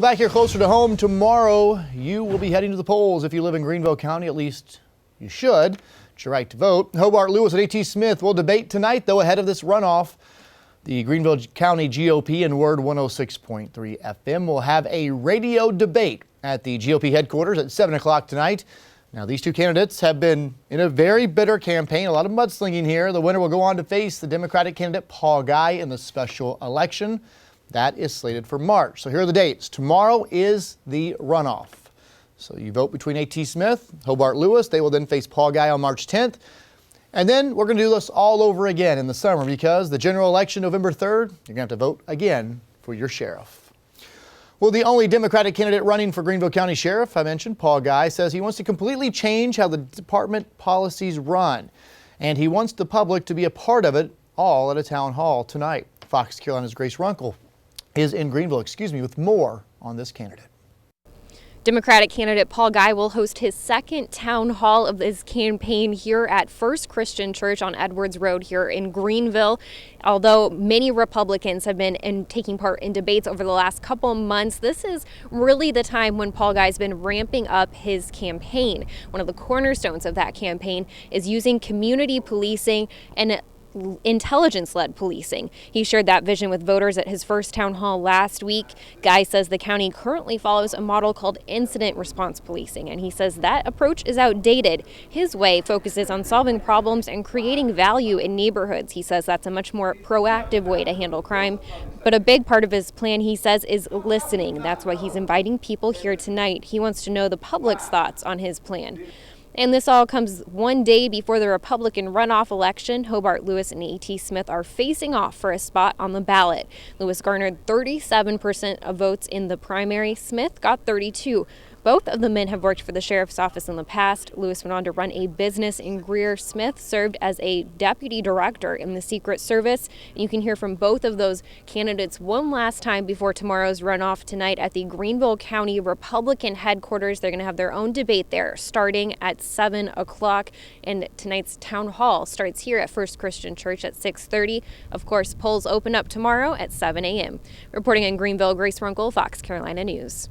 Back here closer to home tomorrow, you will be heading to the polls. If you live in Greenville County, at least you should. It's your right to vote. Hobart Lewis and A.T. Smith will debate tonight, though, ahead of this runoff. The Greenville County GOP and Word 106.3 FM will have a radio debate at the GOP headquarters at 7 o'clock tonight. Now, these two candidates have been in a very bitter campaign, a lot of mudslinging here. The winner will go on to face the Democratic candidate Paul Guy in the special election. That is slated for March. So here are the dates. Tomorrow is the runoff. So you vote between A.T. Smith, Hobart Lewis. They will then face Paul Guy on March 10th. And then we're going to do this all over again in the summer because the general election November 3rd, you're going to have to vote again for your sheriff. Well, the only Democratic candidate running for Greenville County Sheriff, I mentioned, Paul Guy, says he wants to completely change how the department policies run. And he wants the public to be a part of it all at a town hall tonight. Fox Carolina's Grace Runkle is in Greenville, with more on this candidate. Democratic candidate Paul Guy will host his second town hall of his campaign here at First Christian Church on Edwards Road here in Greenville. Although many Republicans have been taking part in debates over the last couple months, this is really the time when Paul Guy's been ramping up his campaign. One of the cornerstones of that campaign is using community policing and intelligence-led policing. He shared that vision with voters at his first town hall last week. Guy says the county currently follows a model called incident response policing, and he says that approach is outdated. His way focuses on solving problems and creating value in neighborhoods. He says that's a much more proactive way to handle crime. But a big part of his plan, he says, is listening. That's why he's inviting people here tonight. He wants to know the public's thoughts on his plan. And this all comes one day before the Republican runoff election. Hobart Lewis and A.T. Smith are facing off for a spot on the ballot. Lewis garnered 37% of votes in the primary. Smith got 32%. Both of the men have worked for the sheriff's office in the past. Lewis went on to run a business in Greer. Smith served as a deputy director in the Secret Service. You can hear from both of those candidates one last time before tomorrow's runoff tonight at the Greenville County Republican headquarters. They're going to have their own debate there starting at 7 o'clock. And tonight's town hall starts here at First Christian Church at 6:30. Of course, polls open up tomorrow at 7 a.m. Reporting in Greenville, Grace Runkle, Fox Carolina News.